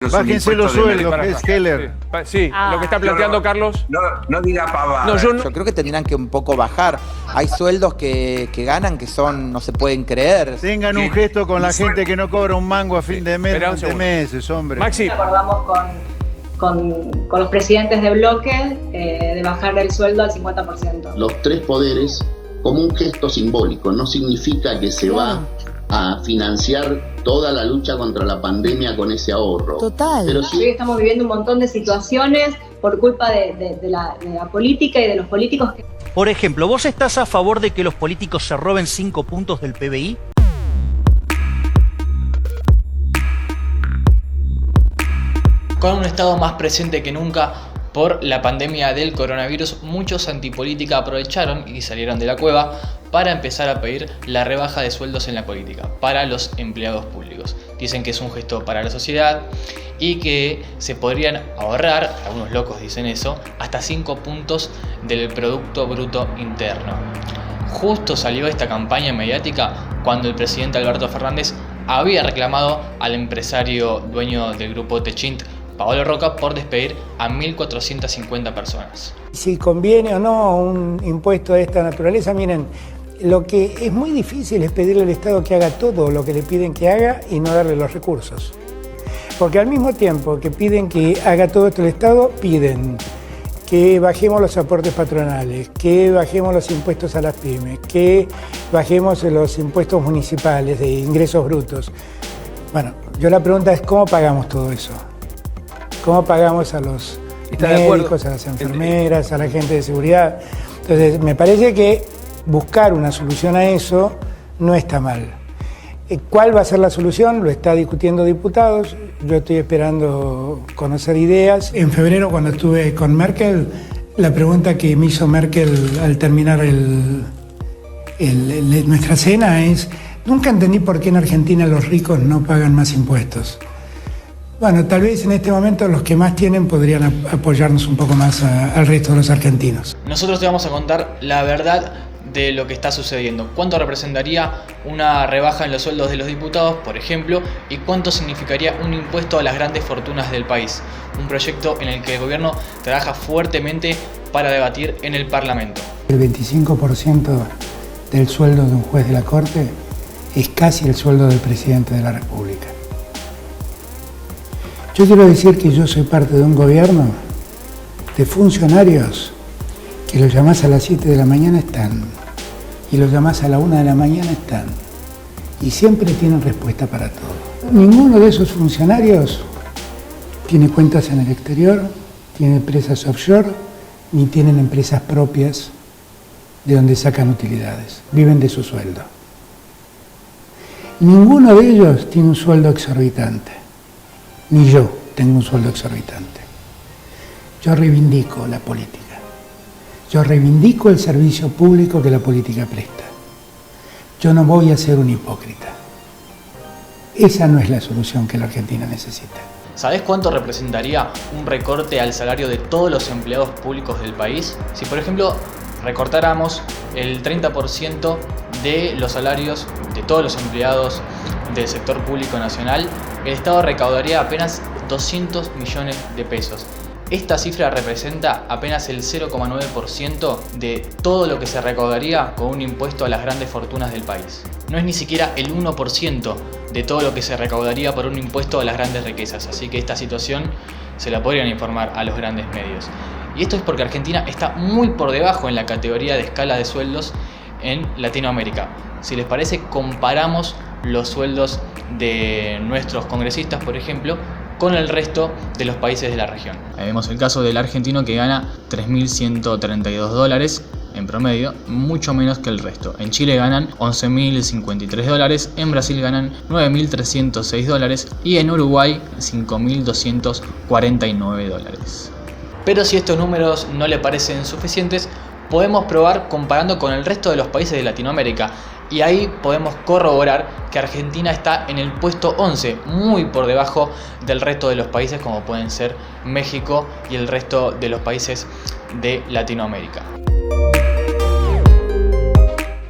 es un Bájense los impuesto de sueldos, que es Heller. Sí, lo que está planteando Carlos. No diga pavada. No, yo Yo creo que tendrán que un poco bajar. Hay sueldos que ganan que no se pueden creer. Tengan un gesto con la gente que no cobra un mango a fin de mes, Espera un durante segundo. meses, hombre. Maxi, Acordamos con los presidentes de bloque de bajar el sueldo al 50%. Los tres poderes como un gesto simbólico. No significa que se va a financiar toda la lucha contra la pandemia con ese ahorro. Total. Pero Hoy sí, estamos viviendo un montón de situaciones por culpa de la política y de los políticos que... Por ejemplo, ¿vos estás a favor de que los políticos se roben 5 puntos del PBI? Con un Estado más presente que nunca por la pandemia del coronavirus, muchos antipolítica aprovecharon y salieron de la cueva para empezar a pedir la rebaja de sueldos en la política para los empleados públicos. Dicen que es un gesto para la sociedad y que se podrían ahorrar, algunos locos dicen eso, hasta 5 puntos del Producto Bruto Interno. Justo salió esta campaña mediática cuando el presidente Alberto Fernández había reclamado al empresario dueño del grupo Techint, Paolo Roca, por despedir a 1.450 personas. Si conviene o no un impuesto de esta naturaleza, miren, lo que es muy difícil es pedirle al Estado que haga todo lo que le piden que haga y no darle los recursos. Porque al mismo tiempo que piden que haga todo esto el Estado, piden que bajemos los aportes patronales, que bajemos los impuestos a las pymes, que bajemos los impuestos municipales de ingresos brutos. Bueno, yo la pregunta es ¿cómo pagamos todo eso? ¿Cómo pagamos a los médicos, a las enfermeras, a la gente de seguridad? Entonces, me parece que buscar una solución a eso no está mal. ¿Cuál va a ser la solución? Lo está discutiendo diputados. Yo estoy esperando conocer ideas. En febrero, cuando estuve con Merkel, la pregunta que me hizo Merkel al terminar nuestra cena es: nunca entendí por qué en Argentina los ricos no pagan más impuestos. Bueno, tal vez en este momento los que más tienen podrían apoyarnos un poco más al resto de los argentinos. Nosotros te vamos a contar la verdad de lo que está sucediendo. ¿Cuánto representaría una rebaja en los sueldos de los diputados, por ejemplo? ¿Y cuánto significaría un impuesto a las grandes fortunas del país? Un proyecto en el que el gobierno trabaja fuertemente para debatir en el Parlamento. El 25% del sueldo de un juez de la Corte es casi el sueldo del presidente de la República. Yo quiero decir que yo soy parte de un gobierno de funcionarios que los llamás a las 7 de la mañana están, y los llamás a la 1 de la mañana están, y siempre tienen respuesta para todo. Ninguno de esos funcionarios tiene cuentas en el exterior, tiene empresas offshore, ni tienen empresas propias de donde sacan utilidades, viven de su sueldo. Ninguno de ellos tiene un sueldo exorbitante. Ni yo tengo un sueldo exorbitante. Yo reivindico la política. Yo reivindico el servicio público que la política presta. Yo no voy a ser un hipócrita. Esa no es la solución que la Argentina necesita. ¿Sabés cuánto representaría un recorte al salario de todos los empleados públicos del país? Si, por ejemplo, recortáramos el 30% de los salarios de todos los empleados del sector público nacional, el Estado recaudaría apenas 200 millones de pesos. Esta cifra representa apenas el 0,9% de todo lo que se recaudaría con un impuesto a las grandes fortunas del país. No es ni siquiera el 1% de todo lo que se recaudaría por un impuesto a las grandes riquezas, así que esta situación se la podrían informar a los grandes medios. Y esto es porque Argentina está muy por debajo en la categoría de escala de sueldos en Latinoamérica. Si les parece, comparamos los sueldos de nuestros congresistas, por ejemplo, con el resto de los países de la región. Ahí vemos el caso del argentino, que gana $3.132 en promedio, mucho menos que el resto. En Chile ganan $11.053, en Brasil ganan $9.306 y en Uruguay $5.249. Pero si estos números no le parecen suficientes, podemos probar comparando con el resto de los países de Latinoamérica, y ahí podemos corroborar que Argentina está en el puesto 11, muy por debajo del resto de los países como pueden ser México y el resto de los países de Latinoamérica.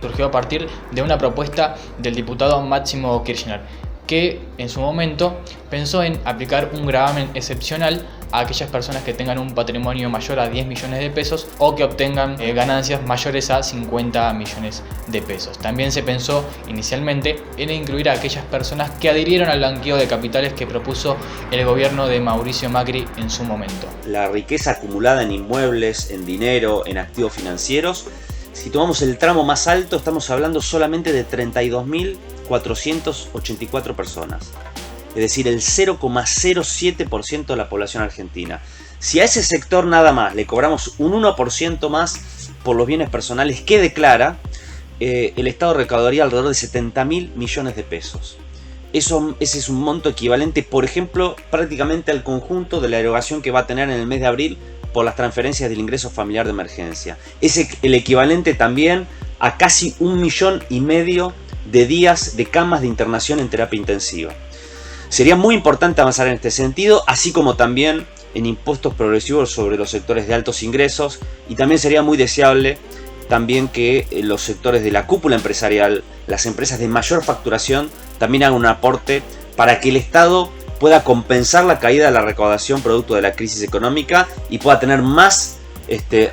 Surgió a partir de una propuesta del diputado Máximo Kirchner. que en su momento pensó en aplicar un gravamen excepcional a aquellas personas que tengan un patrimonio mayor a 10 millones de pesos o que obtengan ganancias mayores a 50 millones de pesos. También se pensó inicialmente en incluir a aquellas personas que adhirieron al blanqueo de capitales que propuso el gobierno de Mauricio Macri en su momento. La riqueza acumulada en inmuebles, en dinero, en activos financieros, si tomamos el tramo más alto, estamos hablando solamente de 32.484 personas. Es decir, el 0,07% de la población argentina. Si a ese sector nada más le cobramos un 1% más por los bienes personales que declara, el Estado recaudaría alrededor de 70.000 millones de pesos. Ese es un monto equivalente, por ejemplo, prácticamente al conjunto de la erogación que va a tener en el mes de abril por las transferencias del ingreso familiar de emergencia. Es el equivalente también a casi 1,5 millones de días de camas de internación en terapia intensiva. Sería muy importante avanzar en este sentido, así como también en impuestos progresivos sobre los sectores de altos ingresos, y también sería muy deseable también que los sectores de la cúpula empresarial, las empresas de mayor facturación, también hagan un aporte para que el Estado pueda compensar la caída de la recaudación producto de la crisis económica y pueda tener más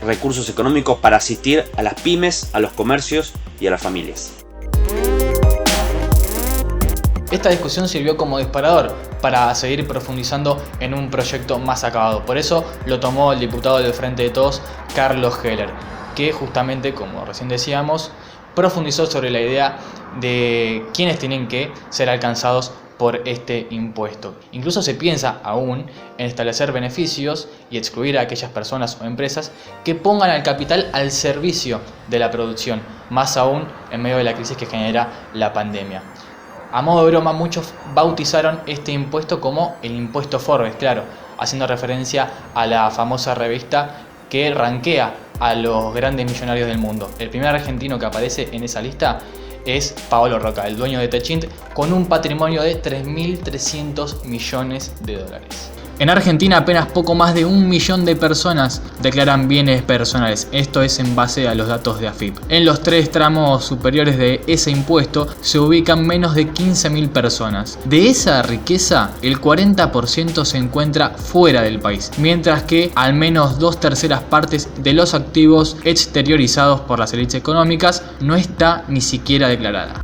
recursos económicos para asistir a las pymes, a los comercios y a las familias. Esta discusión sirvió como disparador para seguir profundizando en un proyecto más acabado. Por eso lo tomó el diputado del Frente de Todos, Carlos Heller, que justamente, como recién decíamos, profundizó sobre la idea de quiénes tienen que ser alcanzados por este impuesto. Incluso se piensa aún en establecer beneficios y excluir a aquellas personas o empresas que pongan al capital al servicio de la producción, más aún en medio de la crisis que genera la pandemia. A modo de broma, muchos bautizaron este impuesto como el impuesto Forbes, claro, haciendo referencia a la famosa revista que rankea a los grandes millonarios del mundo. El primer argentino que aparece en esa lista es Paolo Roca, el dueño de Techint, con un patrimonio de 3.300 millones de dólares. En Argentina apenas poco más de 1 millón de personas declaran bienes personales, esto es en base a los datos de AFIP. En los 3 tramos superiores de ese impuesto se ubican menos de 15.000 personas. De esa riqueza, el 40% se encuentra fuera del país, mientras que al menos 2/3 partes de los activos exteriorizados por las élites económicas no está ni siquiera declarada.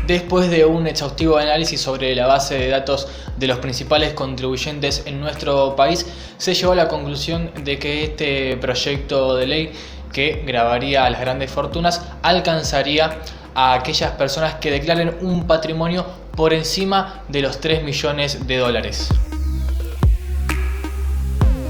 Después de un exhaustivo análisis sobre la base de datos de los principales contribuyentes en nuestro país, se llegó a la conclusión de que este proyecto de ley que gravaría a las grandes fortunas alcanzaría a aquellas personas que declaren un patrimonio por encima de los 3 millones de dólares.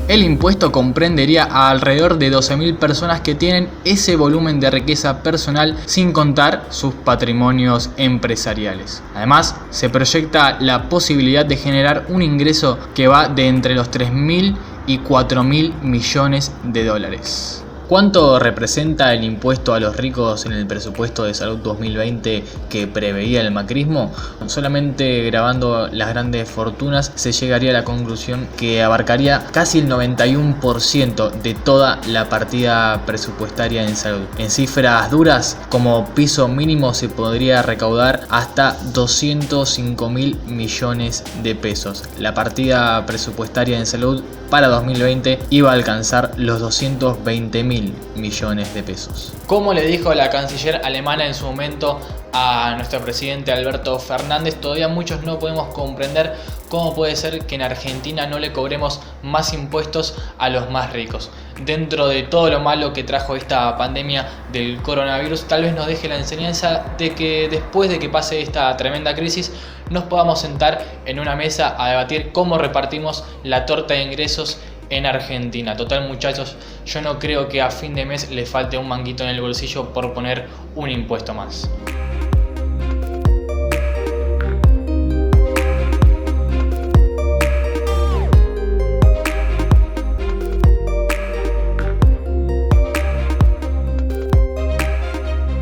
El impuesto comprendería a alrededor de 12.000 personas que tienen ese volumen de riqueza personal sin contar sus patrimonios empresariales. Además, se proyecta la posibilidad de generar un ingreso que va de entre los 3.000 y 4.000 millones de dólares. ¿Cuánto representa el impuesto a los ricos en el presupuesto de salud 2020 que preveía el macrismo? Solamente gravando las grandes fortunas se llegaría a la conclusión que abarcaría casi el 91% de toda la partida presupuestaria en salud. En cifras duras, como piso mínimo se podría recaudar hasta 205.000 millones de pesos. La partida presupuestaria en salud para 2020 iba a alcanzar los 220.000 millones de pesos. Como le dijo la canciller alemana en su momento a nuestro presidente Alberto Fernández, todavía muchos no podemos comprender cómo puede ser que en Argentina no le cobremos más impuestos a los más ricos. Dentro de todo lo malo que trajo esta pandemia del coronavirus, tal vez nos deje la enseñanza de que después de que pase esta tremenda crisis nos podamos sentar en una mesa a debatir cómo repartimos la torta de ingresos en Argentina. Total, muchachos, yo no creo que a fin de mes le falte un manguito en el bolsillo por poner un impuesto más.